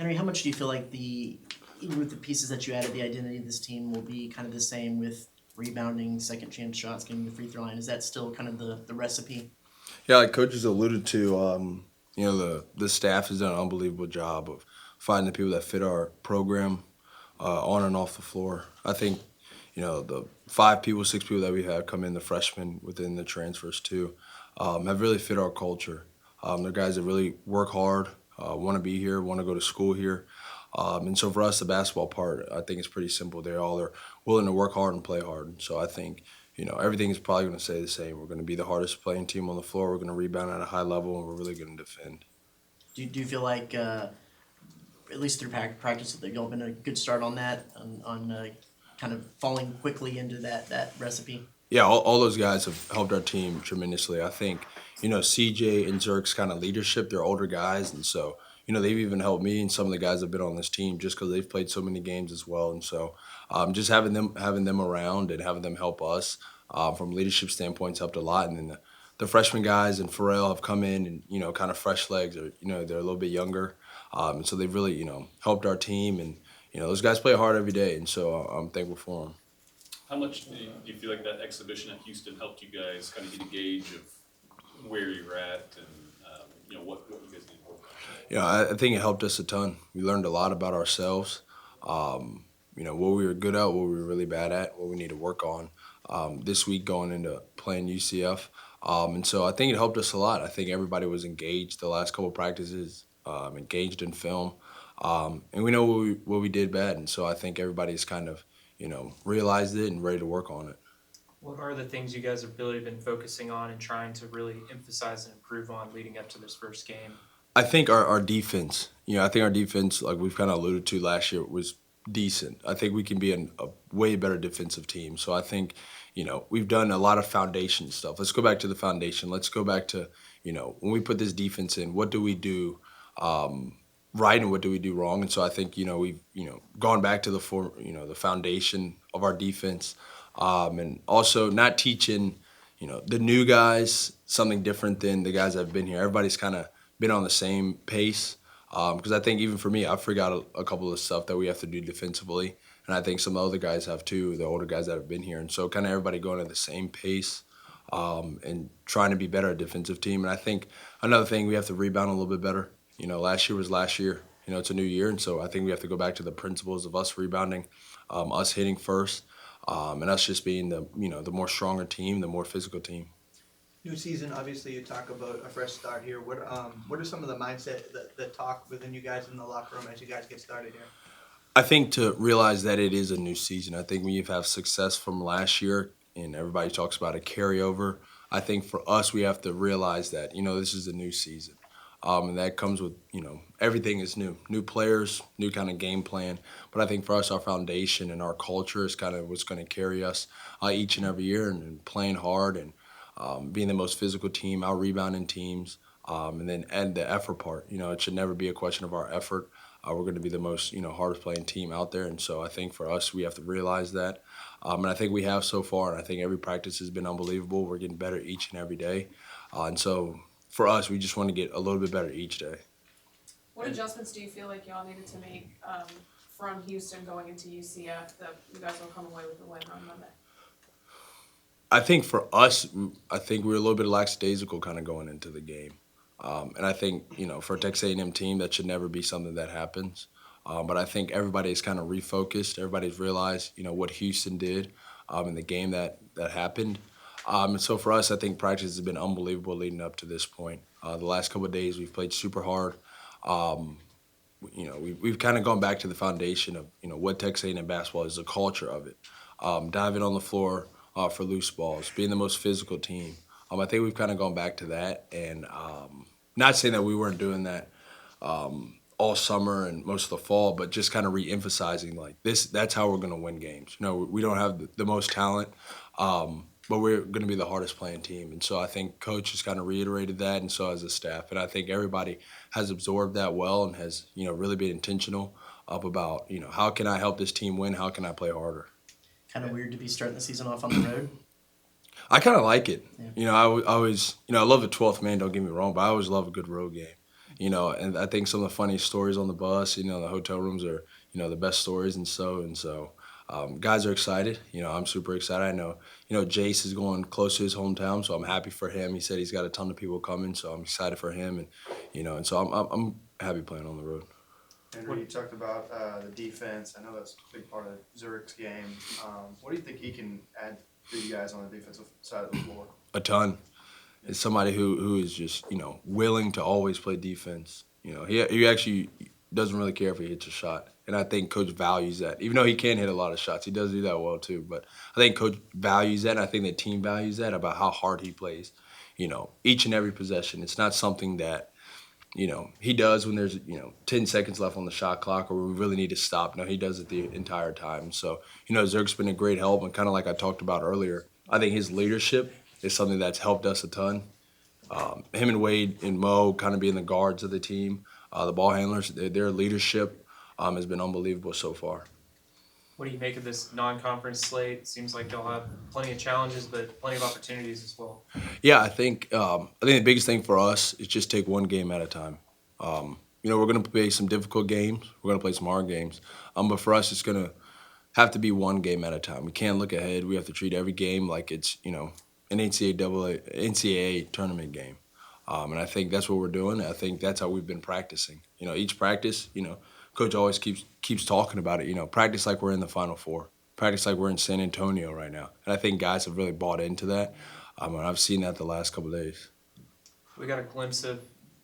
Henry, how much do you feel like even with the pieces that you added, the identity of this team will be kind of the same with rebounding, second chance shots, getting the free throw line? Is that still kind of the recipe? Yeah, like coaches alluded to, the staff has done an unbelievable job of finding the people that fit our program on and off the floor. I think, the 5 people, 6 people that we had come in, the freshmen within the transfers too, have really fit our culture. They're guys that really work hard, want to be here, want to go to school here. And so for us, the basketball part, I think it's pretty simple. They all are willing to work hard and play hard. And so I think, everything is probably going to stay the same. We're going to be the hardest playing team on the floor. We're going to rebound at a high level, and we're really going to defend. Do you feel like, at least through practice, that y'all been a good start on that, on kind of falling quickly into that recipe? Yeah, all those guys have helped our team tremendously. I think, CJ and Zurik's kind of leadership, they're older guys. And so, they've even helped me and some of the guys that have been on this team just because they've played so many games as well. And so just having them around and having them help us from a leadership standpoint helped a lot. And then the freshman guys and Pharrel have come in and, kind of fresh legs or, they're a little bit younger. And so they've really, helped our team. And, those guys play hard every day. And so I'm thankful for them. How much do you feel like that exhibition at Houston helped you guys kind of get a gauge of where you're at and what you guys need to work on? I think it helped us a ton. We learned a lot about ourselves, what we were good at, what we were really bad at, what we need to work on this week going into playing UCF. And so I think it helped us a lot. I think everybody was engaged the last couple of practices, engaged in film. And we know what we did bad. And so I think everybody's kind of, realized it and ready to work on it. What are the things you guys have really been focusing on and trying to really emphasize and improve on leading up to this first game? I think our defense, I think our defense, like we've kind of alluded to last year, was decent. I think we can be a way better defensive team. So I think, we've done a lot of foundation stuff. Let's go back to the foundation. Let's go back to, when we put this defense in, what do we do right and what do we do wrong? And so I think, we've, gone back to the foundation of our defense and also not teaching, the new guys something different than the guys that have been here. Everybody's kind of been on the same pace because I think even for me, I forgot a couple of stuff that we have to do defensively. And I think some of the other guys have too, the older guys that have been here. And so kind of everybody going at the same pace and trying to be better at defensive team. And I think another thing, we have to rebound a little bit better. Last year was last year. It's a new year. And so I think we have to go back to the principles of us rebounding, us hitting first, and us just being the more stronger team, the more physical team. New season, obviously, you talk about a fresh start here. What are some of the mindset, the talk within you guys in the locker room as you guys get started here? I think to realize that it is a new season. I think when you have success from last year and everybody talks about a carryover, I think for us we have to realize that, this is a new season. And that comes with, everything is new. New players, new kind of game plan. But I think for us, our foundation and our culture is kind of what's going to carry us each and every year and playing hard and being the most physical team, out-rebounding teams, and then add the effort part. It should never be a question of our effort. We're going to be the most, hardest playing team out there. And so I think for us, we have to realize that. And I think we have so far. And I think every practice has been unbelievable. We're getting better each and every day. And so for us, we just want to get a little bit better each day. What adjustments do you feel like y'all needed to make from Houston going into UCF that you guys will come away with a win on Monday? I think for us, I think we were a little bit lackadaisical kind of going into the game. And I think, for a Texas A&M team, that should never be something that happens. But I think everybody's kind of refocused. Everybody's realized, what Houston did in the game that happened. And so for us, I think practice has been unbelievable leading up to this point. The last couple of days, we've played super hard. We've kind of gone back to the foundation of, what Texas A&M basketball is, the culture of it. Diving on the floor for loose balls, being the most physical team. I think we've kind of gone back to that. And not saying that we weren't doing that all summer and most of the fall, but just kind of re-emphasizing like that's how we're going to win games. We don't have the most talent, but we're going to be the hardest playing team. And so I think Coach has kind of reiterated that, and so has the staff. And I think everybody has absorbed that well and has, really been intentional about, how can I help this team win? How can I play harder? Kind of weird to be starting the season off on the road. I kind of like it. Yeah. I always, I love the 12th man, don't get me wrong, but I always love a good road game. And I think some of the funniest stories on the bus, the hotel rooms are, the best stories and so. Guys are excited. I'm super excited. I know, Jace is going close to his hometown, so I'm happy for him. He said he's got a ton of people coming, so I'm excited for him, and so I'm happy playing on the road. Henry, you talked about the defense. I know that's a big part of Zhuric's game. What do you think he can add to you guys on the defensive side of the floor? A ton. It's somebody who is just, willing to always play defense. He actually doesn't really care if he hits a shot. And I think Coach values that. Even though he can hit a lot of shots, he does do that well too. But I think Coach values that, and I think the team values that about how hard he plays. Each and every possession. It's not something that, he does when there's, 10 seconds left on the shot clock or we really need to stop. No, he does it the entire time. So, Zerk's been a great help. And kind of like I talked about earlier, I think his leadership is something that's helped us a ton. Him and Wade and Mo kind of being the guards of the team, the ball handlers, their leadership has been unbelievable so far. What do you make of this non-conference slate? Seems like they'll have plenty of challenges, but plenty of opportunities as well. Yeah, I think the biggest thing for us is just take one game at a time. We're going to play some difficult games. We're going to play some hard games. But for us, it's going to have to be one game at a time. We can't look ahead. We have to treat every game like it's, an NCAA tournament game. And I think that's what we're doing. I think that's how we've been practicing. Each practice, Coach always keeps talking about it. Practice like we're in the Final Four. Practice like we're in San Antonio right now. And I think guys have really bought into that. And I've seen that the last couple of days. We got a glimpse of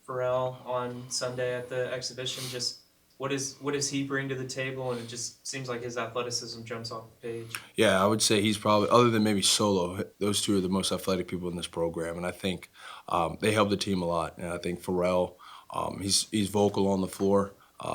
Pharrel on Sunday at the exhibition. Just what does he bring to the table? And it just seems like his athleticism jumps off the page. Yeah, I would say he's probably, other than maybe Solo, those two are the most athletic people in this program. And I think they help the team a lot. And I think Pharrel, he's vocal on the floor.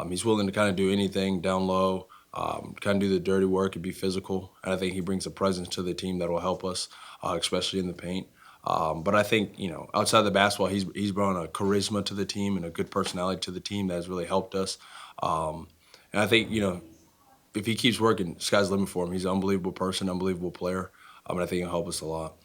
He's willing to kind of do anything down low, kind of do the dirty work and be physical. And I think he brings a presence to the team that will help us, especially in the paint. But I think, outside of the basketball, he's brought a charisma to the team and a good personality to the team that has really helped us. And I think, if he keeps working, sky's the limit for him. He's an unbelievable person, unbelievable player. And I think he'll help us a lot.